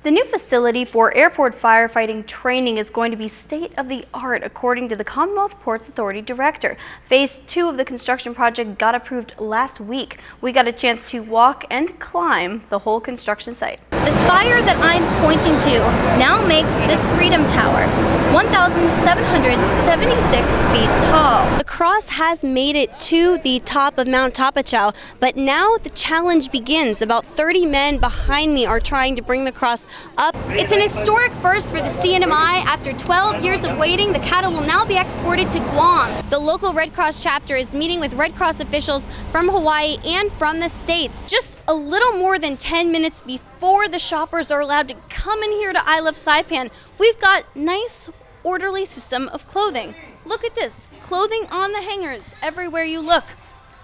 The new facility for airport firefighting training is going to be state-of-the-art, according to the Commonwealth Ports Authority Director. Phase 2 of the construction project got approved last week. We got a chance to walk and climb the whole construction site. The spire that I'm pointing to now makes this Freedom Tower 1,776 feet tall. The cross has made it to the top of Mount Tapachau, but now the challenge begins. About 30 men behind me are trying to bring the cross up. It's an historic first for the CNMI. After 12 years of waiting, the cattle will now be exported to Guam. The local Red Cross chapter is meeting with Red Cross officials from Hawaii and from the States. Just a little more than 10 minutes before the shoppers are allowed to come in here to I Love Saipan, we've got nice, orderly system of clothing. Look at this, clothing on the hangers everywhere you look.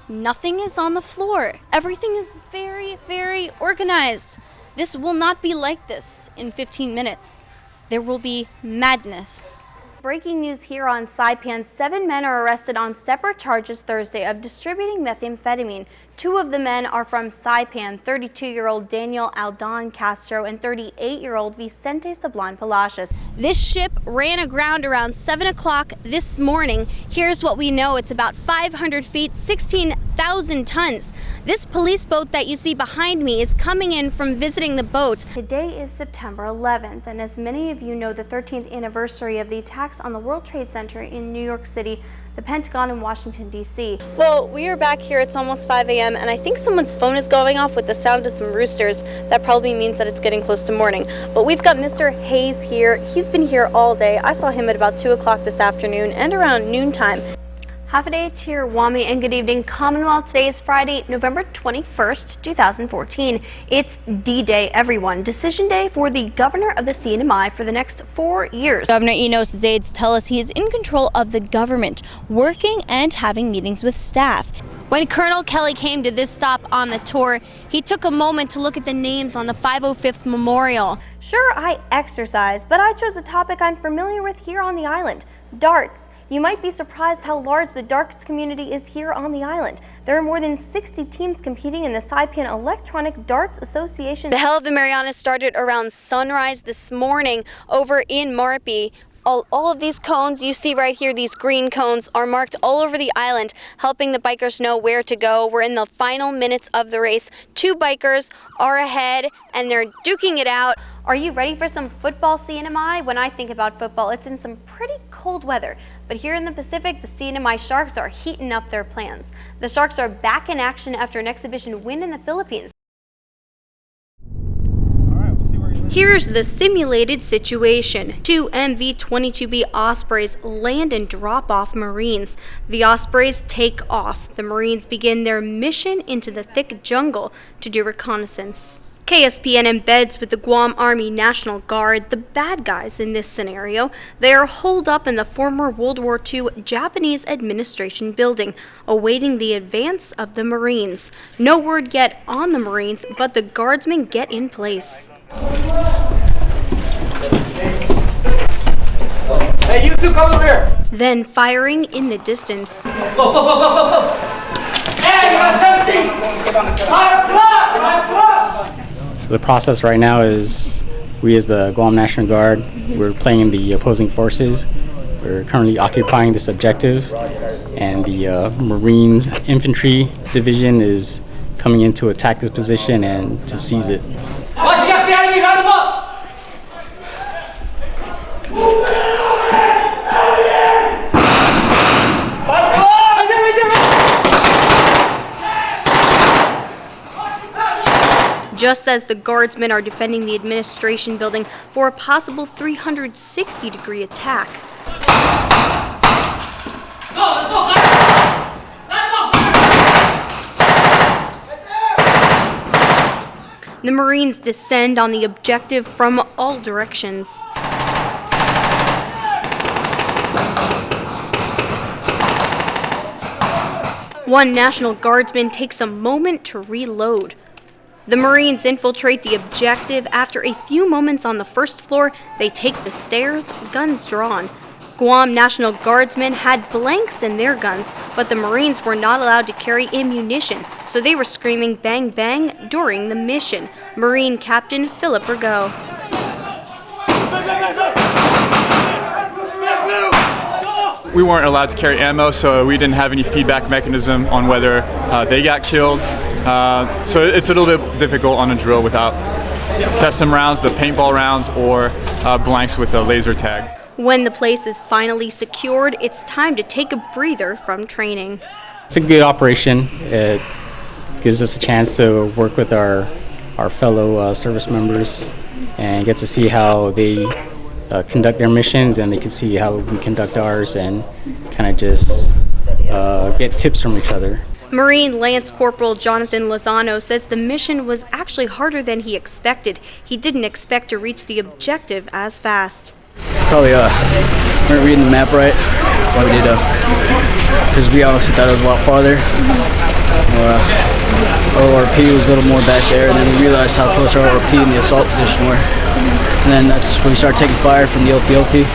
Nothing is on the floor. Everything is very, very organized. This will not be like this in 15 minutes. There will be madness. Breaking news here on Saipan, 7 men are arrested on separate charges Thursday of distributing methamphetamine. 2 of the men are from Saipan, 32-year-old Daniel Aldon Castro and 38-year-old Vicente Sablan Palacios. This ship ran aground around 7 o'clock this morning. Here's what we know. It's about 500 feet, 16,000 tons. This police boat that you see behind me is coming in from visiting the boat. Today is September 11th, and as many of you know, the 13th anniversary of the attacks on the World Trade Center in New York City, the Pentagon in Washington, D.C. Well, we are back here. It's almost 5 a.m. and I think someone's phone is going off with the sound of some roosters. That probably means that it's getting close to morning. But we've got Mr. Hayes here. He's been here all day. I saw him at about 2 o'clock this afternoon and around noontime. Half a day to your Wami and good evening Commonwealth. Today is Friday, November 21st, 2014. It's D-Day, everyone. Decision day for the governor of the CNMI for the next 4 years. Governor Enos' aides tell us he is in control of the government, working and having meetings with staff. When Colonel Kelly came to this stop on the tour, he took a moment to look at the names on the 505th Memorial. Sure, I exercise, but I chose a topic I'm familiar with here on the island, darts. You might be surprised how large the darts community is here on the island. There are more than 60 teams competing in the Saipan Electronic Darts Association. The Hell of the Marianas started around sunrise this morning over in Marpi. All of these cones you see right here, these green cones, are marked all over the island, helping the bikers know where to go. We're in the final minutes of the race. 2 bikers are ahead, and they're duking it out. Are you ready for some football, CNMI? When I think about football, it's in some pretty cold weather. But here in the Pacific, the CNMI Sharks are heating up their plans. The Sharks are back in action after an exhibition win in the Philippines. Here's the simulated situation. 2 MV-22B Ospreys land and drop off Marines. The Ospreys take off. The Marines begin their mission into the thick jungle to do reconnaissance. KSPN embeds with the Guam Army National Guard, the bad guys in this scenario. They are holed up in the former World War II Japanese administration building, awaiting the advance of the Marines. No word yet on the Marines, but the guardsmen get in place. Hey, you two come over here. Then firing in the distance. Hey, you got 17! 5 o'clock! 5 o'clock! The process right now is we as the Guam National Guard, we're playing in the opposing forces. We're currently occupying this objective, and the Marines Infantry Division is coming in to attack this position and to seize it. Watch, you got behind me, round them up! Just as the guardsmen are defending the administration building for a possible 360-degree attack. Go, let's go, The Marines descend on the objective from all directions. One National Guardsman takes a moment to reload. The Marines infiltrate the objective. After a few moments on the first floor, they take the stairs, guns drawn. Guam National Guardsmen had blanks in their guns, but the Marines were not allowed to carry ammunition, so they were screaming bang bang during the mission. Marine Captain Philip Ergo. We weren't allowed to carry ammo, so we didn't have any feedback mechanism on whether they got killed. So it's a little bit difficult on a drill without system rounds, the paintball rounds, or blanks with the laser tag. When the place is finally secured, it's time to take a breather from training. It's a good operation. It gives us a chance to work with our fellow service members and get to see how they conduct their missions, and they can see how we conduct ours and kind of just get tips from each other. Marine Lance Corporal Jonathan Lozano says the mission was actually harder than he expected. He didn't expect to reach the objective as fast. Probably weren't reading the map right. Why we did because we honestly thought it was a lot farther. ORP was a little more back there, and then we realized how close our ORP and the assault position were. And then that's when we started taking fire from the OPLP.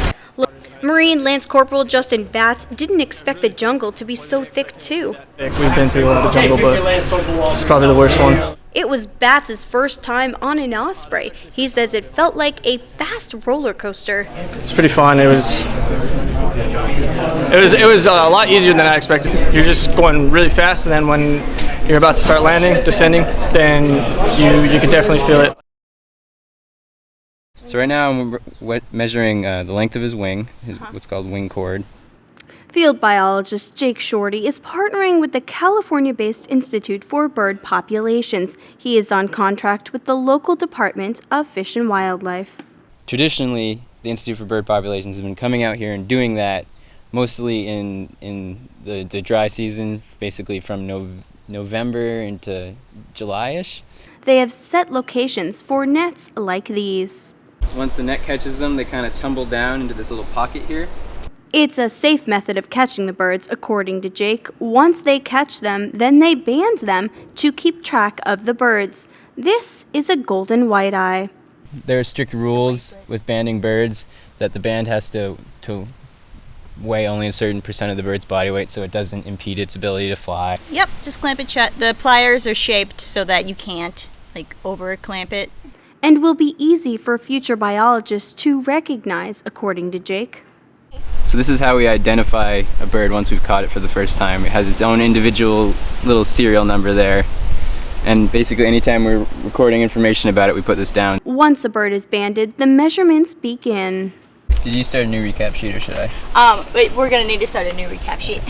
Marine Lance Corporal Justin Batts didn't expect the jungle to be so thick too. We've been through a lot of the jungle, but it's probably the worst one. It was Batts' first time on an Osprey. He says it felt like a fast roller coaster. It's pretty fun. It was a lot easier than I expected. You're just going really fast, and then when you're about to start landing, descending, then you can definitely feel it. So right now I'm measuring the length of his wing, what's called wing chord. Field biologist Jake Shorty is partnering with the California-based Institute for Bird Populations. He is on contract with the local Department of Fish and Wildlife. Traditionally, the Institute for Bird Populations has been coming out here and doing that mostly in the dry season, basically from November into July-ish. They have set locations for nets like these. Once the net catches them, they kind of tumble down into this little pocket here. It's a safe method of catching the birds, according to Jake. Once they catch them, then they band them to keep track of the birds. This is a golden white-eye. There are strict rules with banding birds that the band has to weigh only a certain percent of the bird's body weight so it doesn't impede its ability to fly. Yep, just clamp it shut. The pliers are shaped so that you can't over clamp it. And will be easy for future biologists to recognize, according to Jake. So this is how we identify a bird once we've caught it for the first time. It has its own individual little serial number there. And basically anytime we're recording information about it, we put this down. Once a bird is banded, the measurements begin. Did you start a new recap sheet or should I? We're going to need to start a new recap sheet.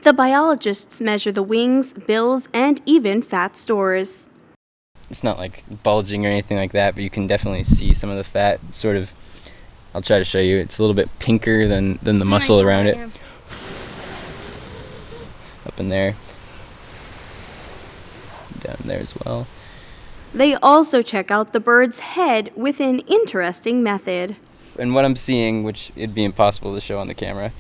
The biologists measure the wings, bills, and even fat stores. It's not like bulging or anything like that, but you can definitely see some of the fat. It's sort of, I'll try to show you. It's a little bit pinker than the muscle around it. Up in there. Down there as well. They also check out the bird's head with an interesting method. And what I'm seeing, which it'd be impossible to show on the camera,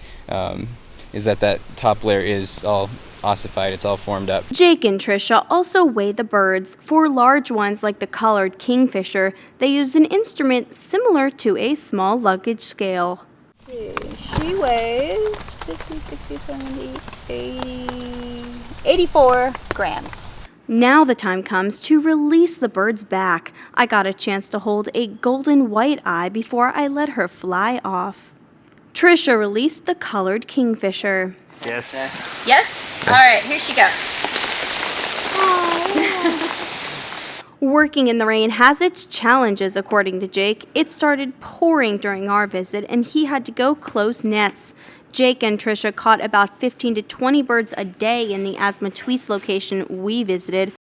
is that top layer is all ossified, it's all formed up. Jake and Trisha also weigh the birds. For large ones like the collared kingfisher, they use an instrument similar to a small luggage scale. She weighs 50, 60, 70, 80, 84 grams. Now the time comes to release the bird's back. I got a chance to hold a golden white-eye before I let her fly off. Trisha released the colored kingfisher. Yes. Yes? All right, here she goes. Working in the rain has its challenges, according to Jake. It started pouring during our visit, and he had to go close nets. Jake and Trisha caught about 15 to 20 birds a day in the Asmatweets location we visited.